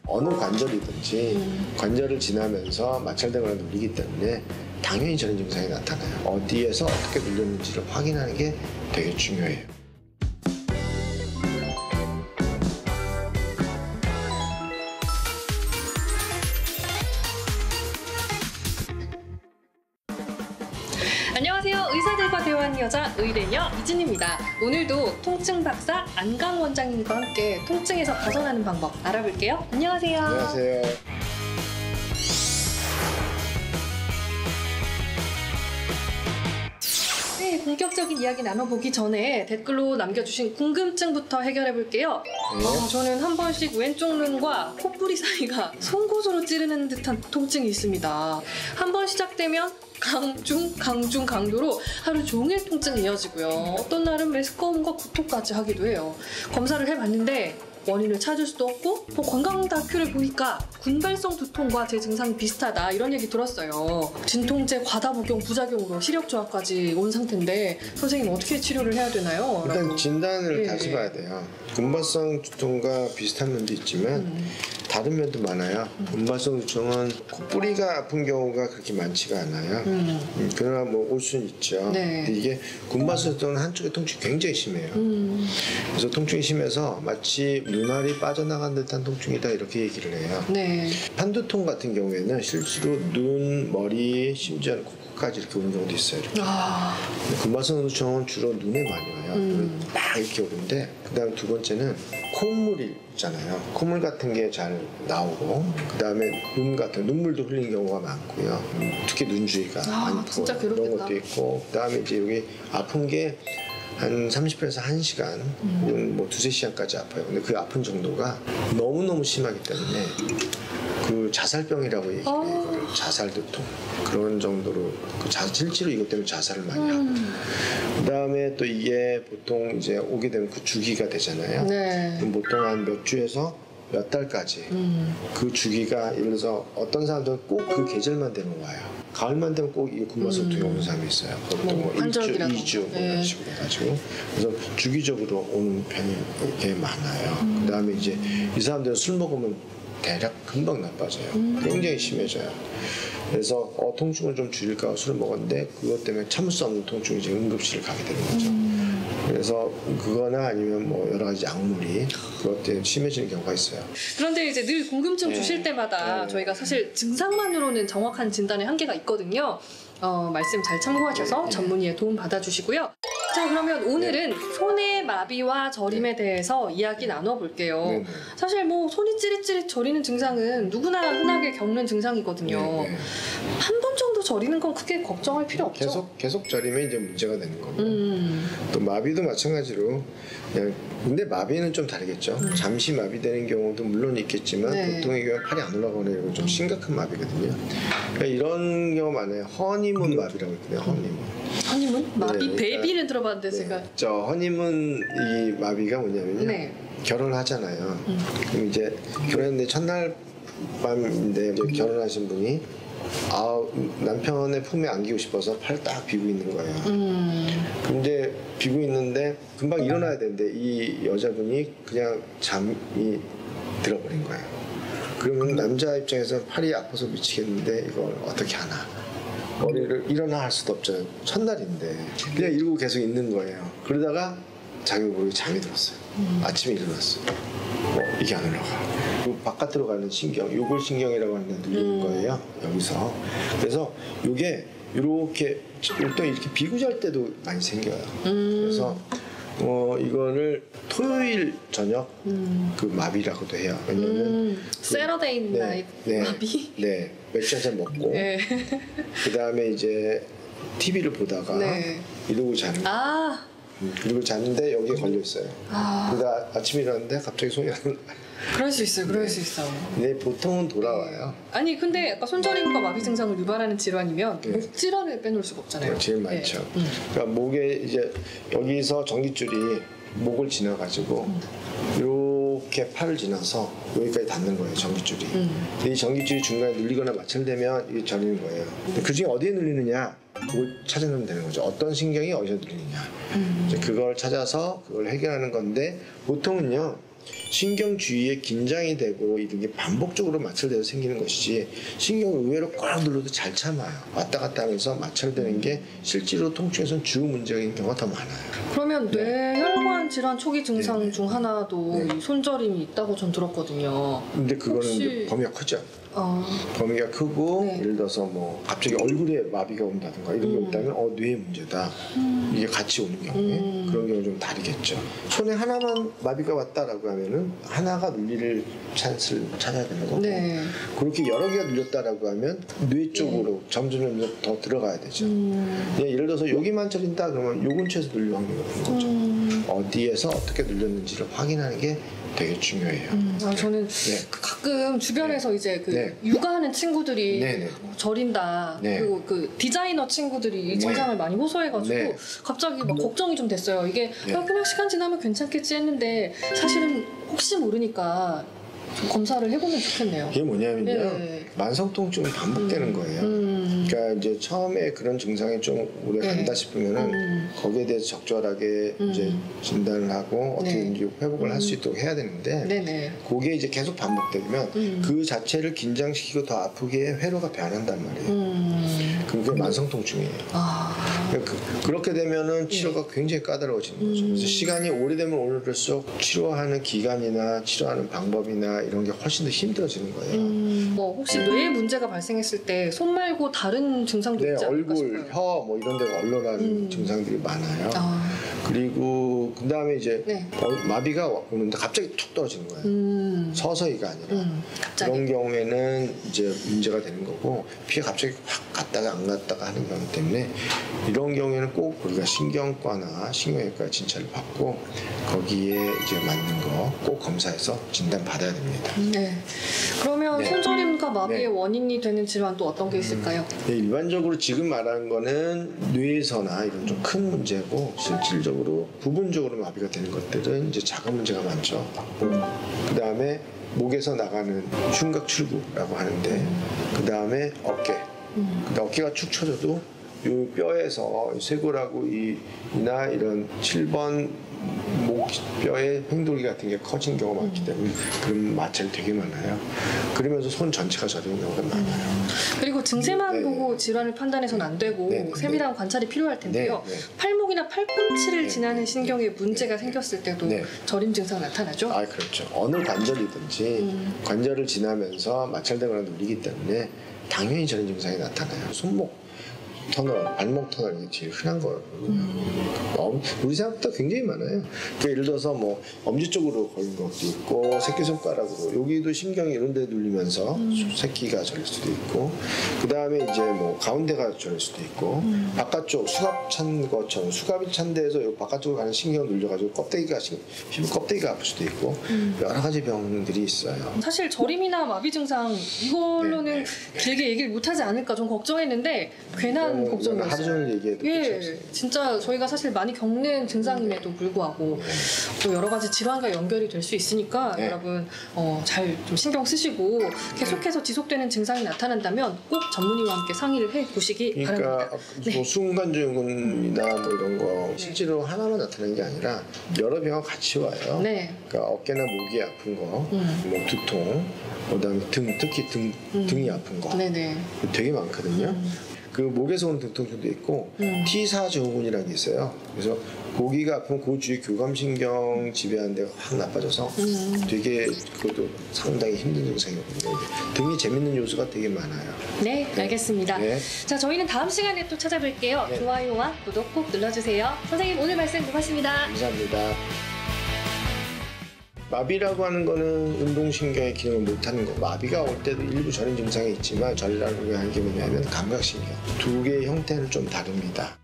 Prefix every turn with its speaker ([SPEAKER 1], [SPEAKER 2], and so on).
[SPEAKER 1] 어느 관절이든지 관절을 지나면서 마찰되거나 눌리기 때문에 당연히 저런 증상이 나타나요. 어디에서 어떻게 눌렸는지를 확인하는 게 되게 중요해요.
[SPEAKER 2] 안녕하세요. 의사들과 대화하는 여자 의뢰녀 이진입니다. 오늘도 통증 박사 안강 원장님과 함께 통증에서 벗어나는 방법 알아볼게요. 안녕하세요.
[SPEAKER 1] 안녕하세요.
[SPEAKER 2] 네, 본격적인 이야기 나눠보기 전에 댓글로 남겨주신 궁금증부터 해결해볼게요. 저는 한 번씩 왼쪽 눈과 코뿌리 사이가 송곳으로 찌르는 듯한 통증이 있습니다. 한 번 시작되면 강중강도로 하루 종일 통증이 이어지고요. 어떤 날은 메스꺼움과 구토까지 하기도 해요. 검사를 해봤는데 원인을 찾을 수도 없고 건강 다큐를 보니까 군발성 두통과 제 증상이 비슷하다 이런 얘기 들었어요. 진통제 과다 복용 부작용으로 시력 저하까지 온 상태인데 선생님 어떻게 치료를 해야 되나요?
[SPEAKER 1] 일단
[SPEAKER 2] 라고.
[SPEAKER 1] 진단을 다시 봐야 돼요. 군발성 두통과 비슷한 면도 있지만 다른 면도 많아요. 군발성 두통은 코뿌리가 아픈 경우가 그렇게 많지가 않아요. 그러나 뭐 올 수는 있죠.
[SPEAKER 2] 네.
[SPEAKER 1] 근데 이게 군발성 두통은 한쪽에 통증이 굉장히 심해요. 그래서 통증이 심해서 마치 눈알이 빠져나간 듯한 통증이다 이렇게 얘기를 해요.
[SPEAKER 2] 네.
[SPEAKER 1] 편두통 같은 경우에는 실제로 눈, 머리, 심지어는 코까지 이렇게 오는 경우도 있어요. 이렇게. 군발성 두통은 주로 눈에 많이 와요. 눈에 막 이렇게 오는데 그다음 두 번째는 콧물이 있잖아요. 콧물 같은 게 잘 나오고 그다음에 눈 같은 눈물도 흘리는 경우가 많고요. 특히 눈 주위가 많고
[SPEAKER 2] 진짜
[SPEAKER 1] 그런
[SPEAKER 2] 괴롭겠다.
[SPEAKER 1] 것도 있고 그다음에 이제 여기 아픈 게 한 30분에서 1시간, 뭐 2~3시간까지 아파요. 근데 그 아픈 정도가 너무너무 심하기 때문에 그 자살병이라고 얘기해요. 이거를 자살두통. 그런 정도로 실제로 이것 때문에 자살을 많이 하고. 그다음에 또 이게 보통 이제 오게 되면 그 주기가 되잖아요.
[SPEAKER 2] 네.
[SPEAKER 1] 그럼 보통 한 몇 주에서 몇 달까지 그 주기가 예를 들어서 어떤 사람들은 꼭 그 계절만 되면 와요. 가을만 되면 꼭 이 군발성 두통이 오는 사람이 있어요. 보통 뭐 1주, 2주 뭐 이런 식으로 해가지고 그래서 주기적으로 오는 편이 꽤 많아요. 그 다음에 이제 이 사람들은 술 먹으면 대략 금방 나빠져요. 굉장히 심해져요. 그래서 통증을 좀 줄일까 술을 먹었는데 그것 때문에 참을 수 없는 통증이 이제 응급실을 가게 되는 거죠. 그래서 그거나 아니면 뭐 여러 가지 약물이 그것 때문에 심해지는 경우가 있어요.
[SPEAKER 2] 그런데 이제 늘 궁금증 주실 때마다 저희가 사실 증상만으로는 정확한 진단의 한계가 있거든요. 말씀 잘 참고하셔서 전문의의 도움 받아주시고요. 자, 그러면 오늘은 손의 마비와 저림에 대해서 이야기 나눠볼게요. 사실 뭐 손이 찌릿찌릿 저리는 증상은 누구나 흔하게 겪는 증상이거든요. 한 번 정도 저리는 건 크게 걱정할 필요 없죠?
[SPEAKER 1] 계속 저리면 이제 문제가 되는 거고 또 마비도 마찬가지로 그냥 근데 마비는 좀 다르겠죠. 잠시 마비되는 경우도 물론 있겠지만 보통의 경우는 팔이 안 올라가거나 이런 좀 심각한 마비거든요. 그러니까 이런 경우 많아요. 허니문 마비라고 있거든요.
[SPEAKER 2] 허니문? 마비?
[SPEAKER 1] 네,
[SPEAKER 2] 베이비는 들어봤는데 제가
[SPEAKER 1] 저 허니문 이 마비가 뭐냐면요. 결혼을 하잖아요. 그럼 이제 결혼했는데 첫날 밤인데 이제 결혼하신 분이 남편의 품에 안기고 싶어서 팔을 딱 비고 있는 거예요. 근데 비고 있는데 금방 일어나야 되는데 이 여자분이 그냥 잠이 들어버린 거예요. 그러면 남자 입장에서 팔이 아파서 미치겠는데 이걸 어떻게 하나. 머리를 일어나 할 수도 없잖아요. 첫날인데 그냥 이러고 계속 있는 거예요. 그러다가 자기 모르게 잠이 들었어요. 아침에 일어났어요. 이게 안 올라가. 바깥으로 가는 신경, 요골신경이라고 하는 데 눌리는 거예요. 여기서. 그래서 이게 이렇게 또 이렇게 비고 잘 때도 많이 생겨요. 그래서 이거를 토요일 저녁 그 마비라고도 해요. 왜냐면
[SPEAKER 2] 세러데이 나잇 마비?
[SPEAKER 1] 네. 맥주 한잔 먹고 그 다음에 이제 TV를 보다가 이러고 자는 거예요. 그리고 잤는데 여기에 걸려 있어요. 그러다 아침에 일어났는데 갑자기 손이 안 올라요.
[SPEAKER 2] 그럴 수 있어요. 그럴 수 있어.
[SPEAKER 1] 근데 보통은 돌아와요.
[SPEAKER 2] 아니 근데 아까 손저림과 마비 증상을 유발하는 질환이면 목 질환을 빼놓을 수가 없잖아요.
[SPEAKER 1] 제일 많죠. 그러니까 목에 이제 여기서 전깃줄이 목을 지나가지고 이렇게 팔을 지나서 여기까지 닿는 거예요. 전깃줄이. 이 전깃줄이 중간에 눌리거나 마찰되면 이게 저리는 거예요. 근데 그중에 어디에 눌리느냐 그걸 찾아내면 되는 거죠. 어떤 신경이 어디서 눌리느냐. 이제 그걸 찾아서 그걸 해결하는 건데 보통은요. 신경 주위에 긴장이 되고 이런 게 반복적으로 마찰돼서 생기는 것이지 신경을 의외로 꽉 눌러도 잘 참아요. 왔다 갔다 하면서 마찰되는 게 실제로 통증에서는 주 문제인 경우가 더 많아요.
[SPEAKER 2] 그러면 뇌혈관 질환 초기 증상 중 하나도 이 손저림이 있다고 전 들었거든요.
[SPEAKER 1] 근데 그거는
[SPEAKER 2] 혹시...
[SPEAKER 1] 이제 범위가 크죠. 범위가 크고 예를 들어서 뭐 갑자기 얼굴에 마비가 온다든가 이런 게 있다면 뇌의 문제다. 이게 같이 오는 경우에 그런 경우 좀 다르겠죠. 손에 하나만 마비가 왔다라고 하면은 하나가 눌릴 찬스를 찾아야 되는 거고 그렇게 여러 개가 눌렸다라고 하면 뇌 쪽으로 점점 더 들어가야 되죠. 예를 들어서 여기만 차린다 그러면 요 근처에서 눌릴 확률이 높은 거죠. 어디에서 어떻게 눌렸는지를 확인하는 게 되게 중요해요.
[SPEAKER 2] 저는 가끔 주변에서 이제 그 육아하는 친구들이 저린다. 그리고 그 디자이너 친구들이 이 증상을 많이 호소해가지고 갑자기 막 걱정이 좀 됐어요. 이게 그냥 시간 지나면 괜찮겠지 했는데 사실은 혹시 모르니까 좀 검사를 해보면 좋겠네요.
[SPEAKER 1] 이게 뭐냐면요. 만성 통증이 반복되는 거예요. 그러니까 이제 처음에 그런 증상이 좀 오래 간다 싶으면은 거기에 대해서 적절하게 이제 진단을 하고 어떻게 회복을 할 수 있도록 해야 되는데 그게 이제 계속 반복되면 그 자체를 긴장시키고 더 아프게 회로가 변한단 말이에요. 그게 만성 통증이에요. 그렇게 되면은 치료가 굉장히 까다로워지는 거죠. 그래서 시간이 오래되면 오래될수록 치료하는 기간이나 치료하는 방법이나 이런 게 훨씬 더 힘들어지는 거예요.
[SPEAKER 2] 뭐 혹시 뇌에 문제가 발생했을 때 손 말고 다른 증상도 있지 않을까 싶어요.
[SPEAKER 1] 얼굴, 혀 뭐 이런 데가 얼얼한 증상들이 많아요. 그리고 그 다음에 이제 마비가 오는데 갑자기 툭 떨어지는 거예요. 서서히가 아니라 그런 경우에는 이제 문제가 되는 거고 피가 갑자기 확 갔다가 안 갔다가 하는 경우 때문에 이런 경우에는 꼭 우리가 신경과나 신경외과 진찰을 받고 거기에 이제 맞는 거 꼭 검사해서 진단 받아야 됩니다.
[SPEAKER 2] 그러면 손저림과 마비의 원인이 되는 질환 또 어떤 게 있을까요?
[SPEAKER 1] 일반적으로 지금 말하는 거는 뇌에서나 이런 좀 큰 문제고 실질적으로 부분적으로 마비가 되는 것들은 이제 작은 문제가 많죠. 그 다음에 목에서 나가는 흉곽 출구라고 하는데 그 다음에 어깨. 근데 어깨가 축 처져도 이 뼈에서 쇄골하고 이나 이런 7번 목뼈의 횡돌기 같은 게 커진 경우가 많기 때문에 그런 마찰이 되게 많아요. 그러면서 손 전체가 저리는 경우가 많아요.
[SPEAKER 2] 그리고 증세만 보고 질환을 판단해서는 안 되고 세밀한 관찰이 필요할 텐데요. 팔목이나 팔꿈치를 지나는 신경에 문제가 생겼을 때도 저림 증상 나타나죠?
[SPEAKER 1] 그렇죠. 어느 관절이든지 관절을 지나면서 마찰되거나 눌리기 때문에 당연히 저런 증상이 나타나요. 손목 터널, 발목 터널 이게 제일 흔한 거거든요. 우리 생각보다 굉장히 많아요. 그러니까 예를 들어서 뭐 엄지 쪽으로 걸린 것도 있고 새끼손가락으로 여기도 신경이 이런 데 눌리면서 새끼가 저릴 수도 있고 그 다음에 이제 뭐 가운데가 저릴 수도 있고 바깥쪽 수갑 찬 것처럼 수갑이 찬 데에서 요 바깥쪽으로 가는 신경을 눌려가지고 껍데기가 피부 껍데기가 아플 수도 있고 여러 가지 병들이 있어요.
[SPEAKER 2] 사실 저림이나 마비 증상 이걸로는 길게 얘기를 못하지 않을까 좀 걱정했는데 괜한 걱정이었어요.
[SPEAKER 1] 하루 종일 얘기해도 끝이 없어요.
[SPEAKER 2] 진짜 저희가 사실 많이 겪는 증상임에도 불구하고 또 여러 가지 질환과 연결이 될 수 있으니까 여러분 잘 좀 신경 쓰시고 계속해서 지속되는 증상이 나타난다면 꼭 전문의와 함께 상의를 해보시기 바랍니다.
[SPEAKER 1] 뭐 순간증후군이나 뭐 이런 거 실제로 하나만 나타나는 게 아니라 여러 병과 같이 와요. 그러니까 어깨나 목이 아픈 거, 뭐 두통, 그다음에 특히 등이 아픈 거 되게 많거든요. 그 목에서 오는 등통증도 있고 T4 증후군이라는 게 있어요. 그래서 고기가 아프면 그 주위 교감신경 지배하는 데가 확 나빠져서 되게 그것도 상당히 힘든 증상이거든요. 등이 재밌는 요소가 되게 많아요.
[SPEAKER 2] 알겠습니다. 자, 저희는 다음 시간에 또 찾아뵐게요. 좋아요와 구독 꼭 눌러주세요. 선생님 오늘 말씀 고맙습니다.
[SPEAKER 1] 감사합니다. 마비라고 하는 거는 운동신경의 기능을 못하는 거. 마비가 올 때도 일부 저림 증상이 있지만 저리라는 게 뭐냐면 감각신경. 두 개의 형태는 좀 다릅니다.